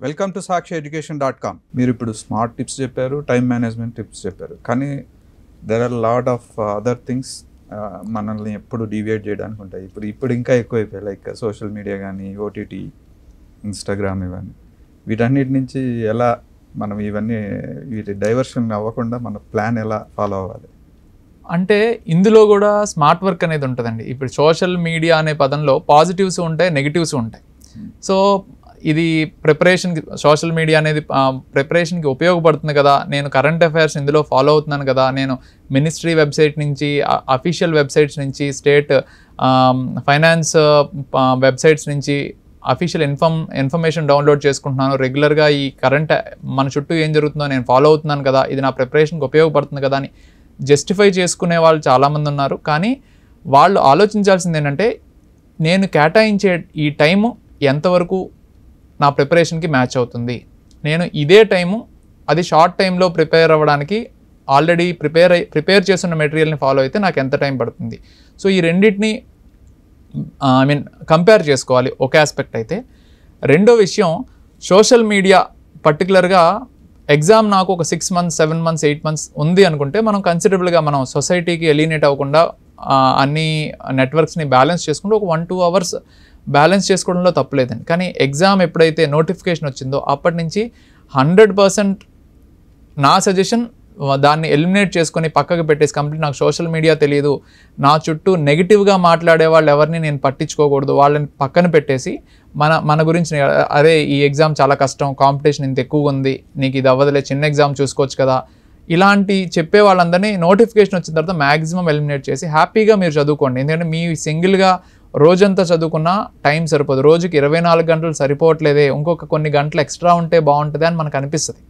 Welcome to sakshiyeducation.com. మీరు ఇప్పుడు smart tips చెప్పారు, టైం మేనేజ్మెంట్ టిప్స్ చెప్పారు, కానీ there are lot of other things మనల్ని ఎప్పుడు డీవియేట్ చేయడానికి ఉంటాయి. ఇప్పుడు ఇంకా ఎక్కువైపోయాయి, లైక్ సోషల్ మీడియా కానీ, ఓటీటీ, ఇన్స్టాగ్రామ్, ఇవన్నీ. వీటన్నిటి నుంచి ఎలా మనం వీటి డైవర్షన్ అవ్వకుండా మన ప్లాన్ ఎలా ఫాలో అవ్వాలి? అంటే ఇందులో కూడా స్మార్ట్ వర్క్ అనేది ఉంటుందండి. ఇప్పుడు సోషల్ మీడియా అనే పదంలో పాజిటివ్స్ ఉంటాయి, నెగిటివ్స్ ఉంటాయి. సో ఇది ప్రిపరేషన్కి, సోషల్ మీడియా అనేది ప్రిపరేషన్కి ఉపయోగపడుతుంది కదా, నేను కరెంట్ అఫైర్స్ ఇందులో ఫాలో అవుతున్నాను కదా, నేను మినిస్ట్రీ వెబ్సైట్ నుంచి, అఫీషియల్ వెబ్సైట్స్ నుంచి, స్టేట్ ఫైనాన్స్ వెబ్సైట్స్ నుంచి అఫీషియల్ ఇన్ఫర్మేషన్ డౌన్లోడ్ చేసుకుంటున్నాను, రెగ్యులర్గా ఈ కరెంట్ మన చుట్టూ ఏం జరుగుతుందో నేను ఫాలో అవుతున్నాను కదా, ఇది నా ప్రిపరేషన్కి ఉపయోగపడుతుంది కదా అని జస్టిఫై చేసుకునే వాళ్ళు చాలామంది ఉన్నారు. కానీ వాళ్ళు ఆలోచించాల్సింది ఏంటంటే, నేను కేటాయించే ఈ టైము ఎంతవరకు నా ప్రిపరేషన్కి మ్యాచ్ అవుతుంది, నేను ఇదే టైము అది షార్ట్ టైంలో ప్రిపేర్ అవ్వడానికి ఆల్రెడీ ప్రిపేర్ చేస్తున్న మెటీరియల్ని ఫాలో అయితే నాకు ఎంత టైం పడుతుంది. సో ఈ రెండింటిని కంపేర్ చేసుకోవాలి ఒక ఆస్పెక్ట్ అయితే. రెండో విషయం, సోషల్ మీడియా పర్టికులర్గా ఎగ్జామ్ నాకు ఒక 6 months, 7 months, 8 months ఉంది అనుకుంటే మనం కన్సిడరబుల్గా మనం సొసైటీకి ఎలినేట్ అవ్వకుండా అన్ని నెట్వర్క్స్ని బ్యాలెన్స్ చేసుకుంటూ ఒక 1-2 hours బ్యాలెన్స్ చేసుకోవడంలో తప్పులేదండి. కానీ ఎగ్జామ్ ఎప్పుడైతే నోటిఫికేషన్ వచ్చిందో అప్పటి నుంచి 100% నా సజెషన్ దాన్ని ఎలిమినేట్ చేసుకొని పక్కకు పెట్టేసి కంప్లీట్ నాకు సోషల్ మీడియా తెలియదు, నా చుట్టూ నెగిటివ్గా మాట్లాడే వాళ్ళు ఎవరిని నేను పట్టించుకోకూడదు, వాళ్ళని పక్కన పెట్టేసి మన గురించి అరే ఈ ఎగ్జామ్ చాలా కష్టం, కాంపిటీషన్ ఇంత ఎక్కువగా ఉంది, నీకు ఇది అవ్వదులే, చిన్న ఎగ్జామ్ చూసుకోవచ్చు కదా, ఇలాంటి చెప్పే వాళ్ళందరినీ నోటిఫికేషన్ వచ్చిన తర్వాత మ్యాక్సిమం ఎలిమినేట్ చేసి హ్యాపీగా మీరు చదువుకోండి. ఎందుకంటే మీ సింగిల్గా రోజంతా చదువుకున్నా టైం సరిపోదు, రోజుకి 24 గంటలు సరిపోవట్లేదే, ఇంకొక కొన్ని గంటలు ఎక్స్ట్రా ఉంటే బాగుంటుంది అని మనకు అనిపిస్తుంది.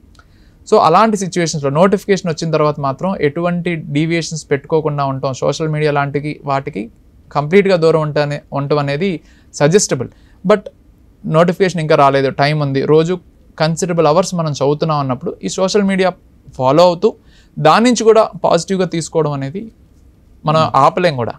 సో అలాంటి సిచ్యువేషన్స్లో నోటిఫికేషన్ వచ్చిన తర్వాత మాత్రం ఎటువంటి డీవియేషన్స్ పెట్టుకోకుండా ఉంటాం, సోషల్ మీడియా లాంటివి వాటికి కంప్లీట్గా దూరం ఉండటం అనేది సజెస్టబుల్. బట్ నోటిఫికేషన్ ఇంకా రాలేదు, టైం ఉంది, రోజు కన్సిడరబుల్ అవర్స్ మనం చదువుతున్నాం అన్నప్పుడు ఈ సోషల్ మీడియా ఫాలో అవుతూ దాని నుంచి కూడా పాజిటివ్గా తీసుకోవడం అనేది మనం ఆపలేం కూడా.